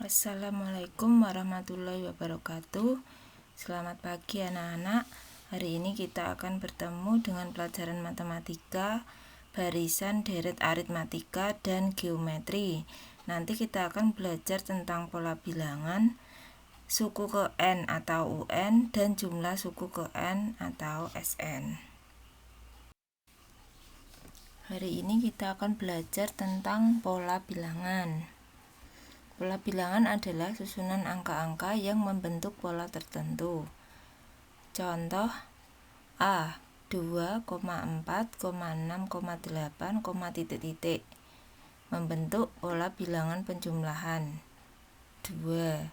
Assalamualaikum warahmatullahi wabarakatuh. Selamat pagi anak-anak. Hari ini kita akan bertemu dengan pelajaran matematika, barisan, deret aritmatika, dan geometri. Nanti kita akan belajar tentang pola bilangan, suku ke N atau UN, dan jumlah suku ke N atau SN. Hari ini kita akan belajar tentang pola bilangan. Pola bilangan adalah susunan angka-angka yang membentuk pola tertentu. Contoh A 2,4,6,8, titik-titik membentuk pola bilangan penjumlahan 2.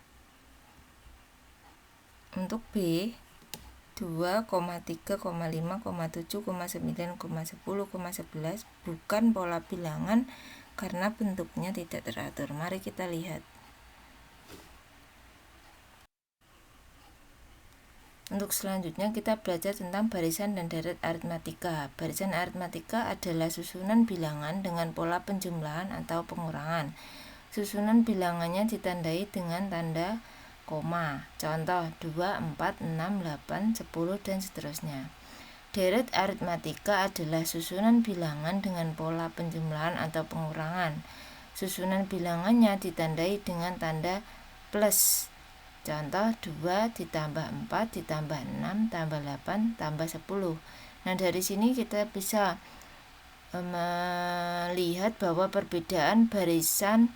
Untuk B 2,3,5,7,9,10,11 bukan pola bilangan karena bentuknya tidak teratur. Mari kita lihat. Untuk selanjutnya kita belajar tentang barisan dan deret aritmatika. Barisan aritmatika adalah susunan bilangan dengan pola penjumlahan atau pengurangan. Susunan bilangannya ditandai dengan tanda koma. Contoh 2, 4, 6, 8, 10, dan seterusnya. Deret aritmatika adalah susunan bilangan dengan pola penjumlahan atau pengurangan. Susunan bilangannya ditandai dengan tanda plus. Contoh 2 ditambah 4 ditambah 6 tambah 8 tambah 10. Nah, dari sini kita bisa melihat bahwa perbedaan barisan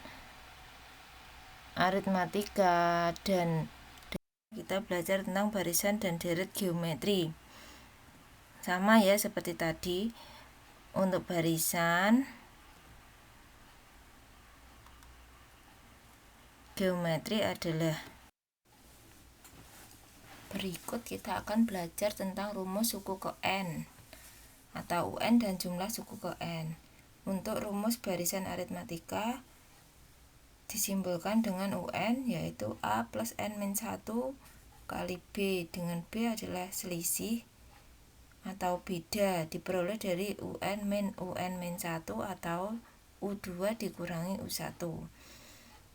aritmatika dan kita belajar tentang barisan dan deret geometri. Sama ya seperti tadi. Untuk barisan, geometri adalah berikut. Kita akan belajar tentang rumus suku ke N atau UN dan jumlah suku ke N. Untuk rumus barisan aritmatika disimbolkan dengan UN, yaitu A plus N-1 kali B, dengan B adalah selisih atau beda diperoleh dari UN min UN-1 atau U2 dikurangi U1.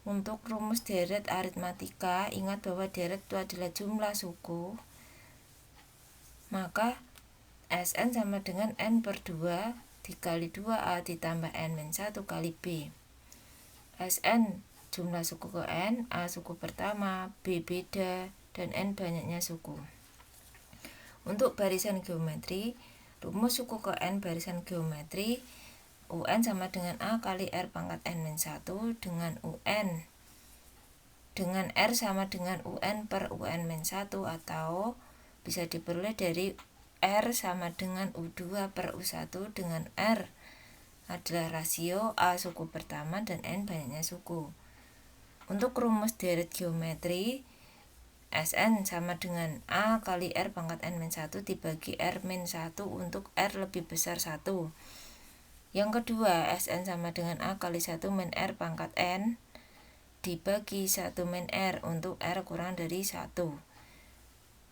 Untuk rumus deret aritmatika, ingat bahwa deret itu adalah jumlah suku, maka SN sama dengan N per 2 dikali 2A ditambah N-1 kali B. SN jumlah suku ke N, A suku pertama, B beda, dan N banyaknya suku. Untuk barisan geometri, rumus suku ke N barisan geometri, UN sama dengan A kali R pangkat N-1 dengan UN dengan R sama dengan UN per UN-1, atau bisa diperoleh dari R sama dengan U2 per U1 dengan R adalah rasio A suku pertama dan N banyaknya suku. Untuk rumus deret geometri, SN sama dengan A kali R pangkat N-1 dibagi R-1 untuk R lebih besar 1. Yang kedua, SN sama dengan A kali 1 min R pangkat N dibagi 1 min R untuk R kurang dari 1.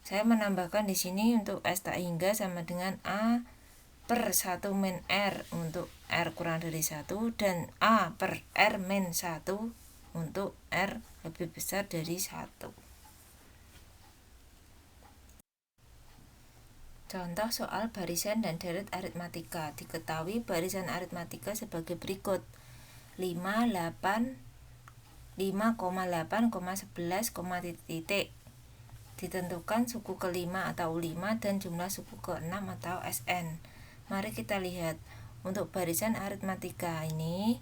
Saya menambahkan di sini untuk S tak hingga sama dengan A per 1 min R untuk R kurang dari 1 dan A per R min 1 untuk R lebih besar dari 1. Contoh soal barisan dan deret aritmatika. Diketahui barisan aritmatika sebagai berikut. 5,8, 11, titik. Ditentukan suku ke-5 atau U5 dan jumlah suku ke-6 atau SN. Mari kita lihat. Untuk barisan aritmatika ini,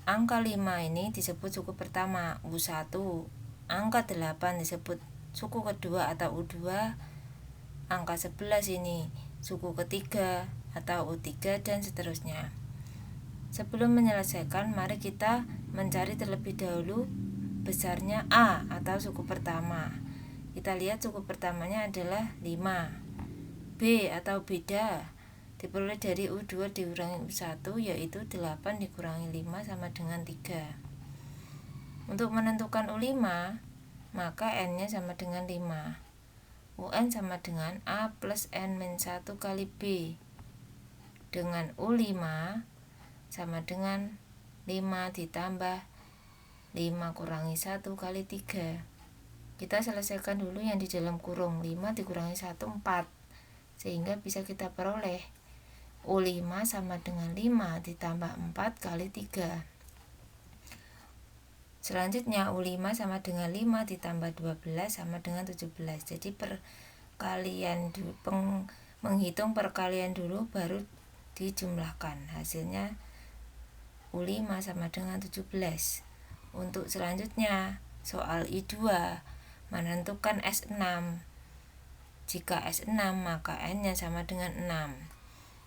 angka 5 ini disebut suku pertama U1. Angka 8 disebut suku kedua atau U2. Angka 11 ini suku ketiga atau U3 dan seterusnya. Sebelum menyelesaikan, mari kita mencari terlebih dahulu besarnya A atau suku pertama. Kita lihat suku pertamanya adalah 5. B atau beda diperoleh dari U2 dikurangi U1, yaitu 8 dikurangi 5 sama dengan 3. Untuk menentukan U5, maka N-nya sama dengan 5. UN sama dengan A plus N-1 kali B dengan U5 sama dengan 5 ditambah 5 kurangi 1 kali 3. Kita selesaikan dulu yang di dalam kurung. 5 dikurangi 1, 4. Sehingga bisa kita peroleh U5 sama dengan 5 ditambah 4 kali 3. Selanjutnya U5 sama dengan 5 ditambah 12 sama dengan 17. Jadi menghitung perkalian dulu baru dijumlahkan. Hasilnya U5 sama dengan 17. Untuk selanjutnya soal I2 menentukan S6. Jika S6 maka N-nya sama dengan 6.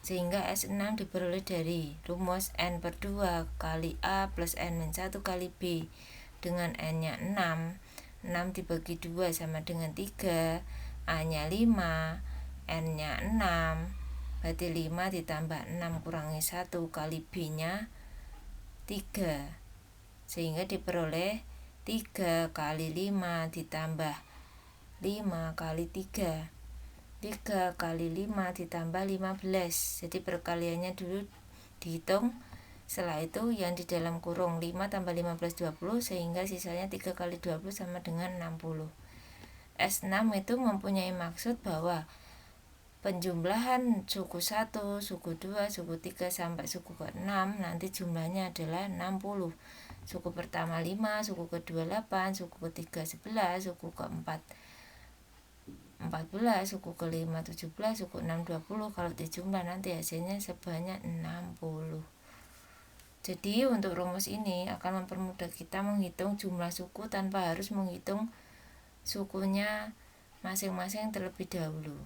Sehingga S6 diperoleh dari rumus N/2 kali A plus N-1 kali B dengan N-nya 6. 6 dibagi 2 sama dengan 3, A-nya 5, N-nya 6. Berarti 5 ditambah 6 kurangi 1 kali B-nya 3. Sehingga diperoleh 3 kali 5 ditambah 5 kali 3. 3 kali 5 ditambah 15. Jadi perkaliannya dulu dihitung. Setelah itu yang di dalam kurung 5 tambah 15 20, sehingga sisanya 3 kali 20 sama dengan 60. S6 itu mempunyai maksud bahwa penjumlahan suku 1, suku 2, suku 3 sampai suku ke-6 nanti jumlahnya adalah 60. Suku pertama 5, suku kedua 8, suku ketiga 11, suku keempat 14, suku kelima 17, suku 6 20. Kalau dijumlah nanti hasilnya sebanyak 60. Jadi untuk rumus ini akan mempermudah kita menghitung jumlah suku tanpa harus menghitung sukunya masing-masing terlebih dahulu.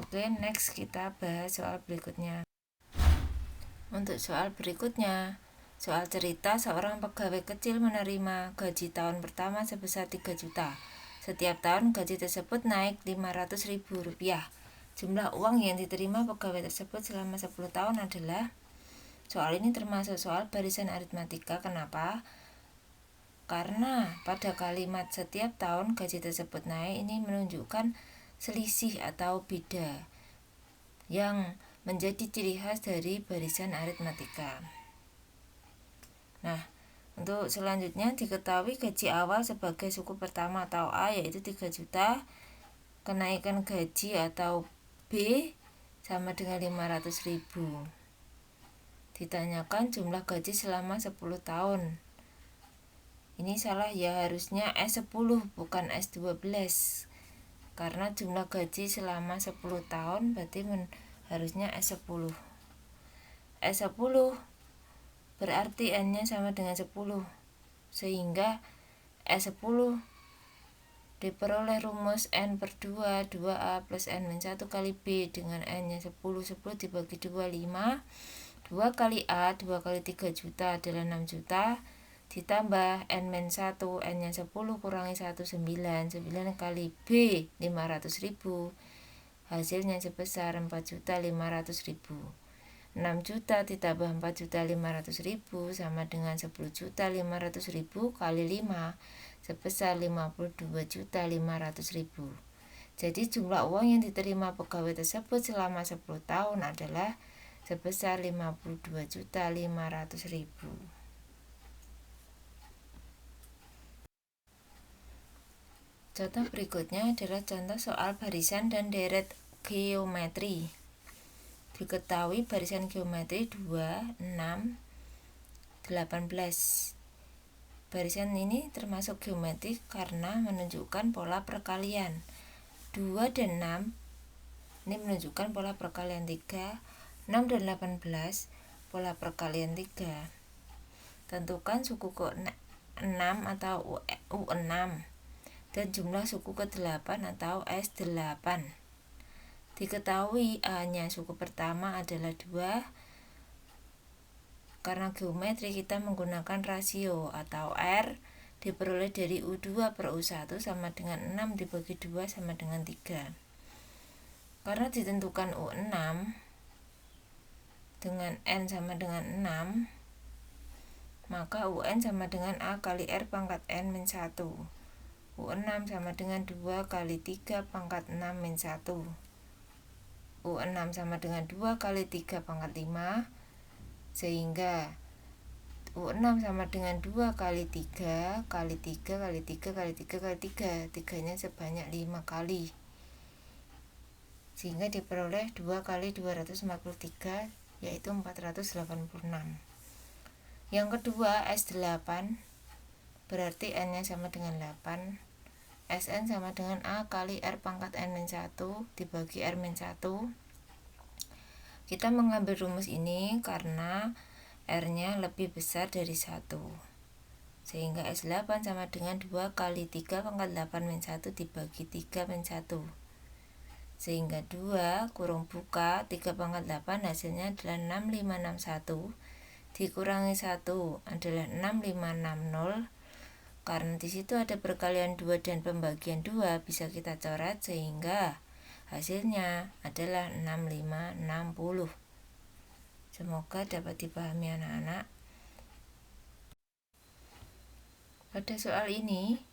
Oke, next kita bahas soal berikutnya. Untuk soal berikutnya, soal cerita seorang pegawai kecil menerima gaji tahun pertama sebesar 3 juta. Setiap tahun gaji tersebut naik Rp500.000. Jumlah uang yang diterima pegawai tersebut selama 10 tahun adalah. Soal ini termasuk soal barisan aritmatika. Kenapa? Karena pada kalimat setiap tahun gaji tersebut naik ini menunjukkan selisih atau beda yang menjadi ciri khas dari barisan aritmatika. Nah, untuk selanjutnya diketahui gaji awal sebagai suku pertama atau A yaitu 3 juta. Kenaikan gaji atau B sama dengan 500.000. Ditanyakan jumlah gaji selama 10 tahun. Ini salah ya, harusnya S10 bukan S12. Karena jumlah gaji selama 10 tahun berarti harusnya S10. S10 berarti N-nya sama dengan 10, sehingga S10 diperoleh rumus N/2 2A plus N-1 kali B dengan N-nya 10. 10 dibagi 2, 5. 2 kali A 2 kali 3 juta adalah 6 juta, ditambah N-1, N-nya 10 kurangi 1, 9. 9 kali B 500.000, hasilnya sebesar 4.500.000. 6 juta ditambah 4.500.000 sama dengan 10.500.000 kali 5 sebesar 52.500.000. Jadi jumlah uang yang diterima pegawai tersebut selama 10 tahun adalah sebesar 52.500.000. Contoh berikutnya adalah contoh soal barisan dan deret geometri. Diketahui barisan geometri 2, 6, 18. Barisan ini termasuk geometrik karena menunjukkan pola perkalian. 2 dan 6 ini menunjukkan pola perkalian 3. 6 dan 18 pola perkalian 3. Tentukan suku ke-6 atau U6 dan jumlah suku ke-8 atau S8. Diketahui A-nya suku pertama adalah 2. Karena geometri kita menggunakan rasio atau R diperoleh dari U2 per U1 sama dengan 6 dibagi 2 sama dengan 3. Karena ditentukan U6 dengan N sama dengan 6, maka UN sama dengan A kali R pangkat N-1. U6 sama dengan 2 kali 3 pangkat 6-1. U6 sama dengan 2 kali 3 pangkat 5, sehingga U6 sama dengan 2 kali 3 kali 3 kali 3 kali 3 kali 3. 3-nya sebanyak 5 kali. Sehingga diperoleh 2 kali 243 yaitu 486. Yang kedua S8 berarti N-nya sama dengan 8. Sn sama dengan A kali R pangkat N-1 dibagi R-1. Kita mengambil rumus ini karena R-nya lebih besar dari 1. Sehingga S8 sama dengan 2 kali 3 pangkat 8-1 dibagi 3-1. Sehingga 2 kurung buka 3 pangkat 8 hasilnya adalah 6561. Dikurangi 1 adalah 6560. Karena di situ ada perkalian 2 dan pembagian 2 bisa kita coret sehingga hasilnya adalah 6560. Semoga dapat dipahami anak-anak. Pada soal ini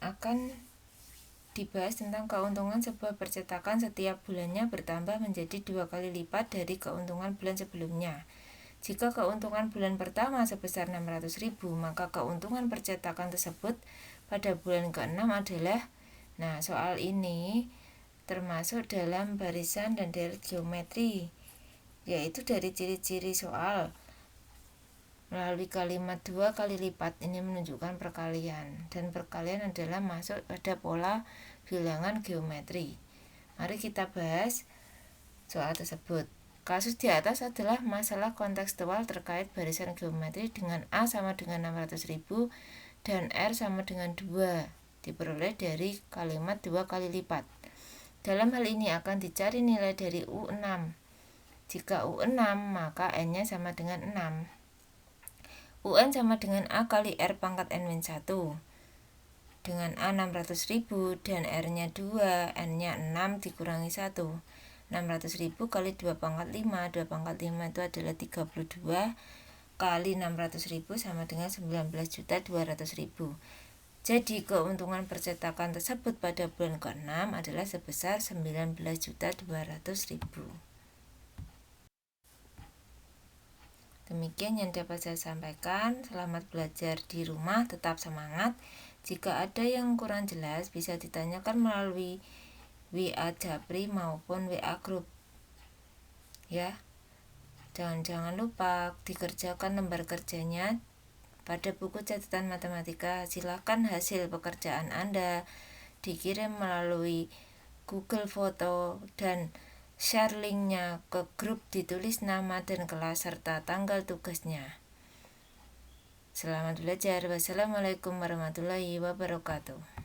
akan dibahas tentang keuntungan sebuah percetakan setiap bulannya bertambah menjadi 2 kali lipat dari keuntungan bulan sebelumnya. Jika keuntungan bulan pertama sebesar 600.000, maka keuntungan percetakan tersebut pada bulan ke-6 adalah, nah soal ini termasuk dalam barisan dan deret geometri, yaitu dari ciri-ciri soal. Melalui kalimat 2 kali lipat ini menunjukkan perkalian, dan perkalian adalah masuk pada pola bilangan geometri. Mari kita bahas soal tersebut. Kasus di atas adalah masalah kontekstual terkait barisan geometri dengan A sama dengan 600.000 dan R sama dengan 2 diperoleh dari kalimat 2 kali lipat. Dalam hal ini akan dicari nilai dari U6. Jika U6 maka N-nya sama dengan 6. UN sama dengan A kali R pangkat N-1. Dengan A 600.000 dan R-nya 2, N-nya 6 dikurangi 1. 600.000 kali 2 pangkat 5. 2 pangkat 5 itu adalah 32 kali 600.000 sama dengan 19.200.000. Jadi keuntungan percetakan tersebut pada bulan ke-6 adalah sebesar 19.200.000. Demikian yang dapat saya sampaikan. Selamat belajar di rumah, tetap semangat. Jika ada yang kurang jelas bisa ditanyakan melalui WA Japri maupun WA grup. Ya. Jangan lupa dikerjakan lembar kerjanya pada buku catatan matematika. Silakan hasil pekerjaan Anda dikirim melalui Google Foto dan share linknya ke grup, ditulis nama dan kelas serta tanggal tugasnya. Selamat belajar. Wassalamualaikum warahmatullahi wabarakatuh.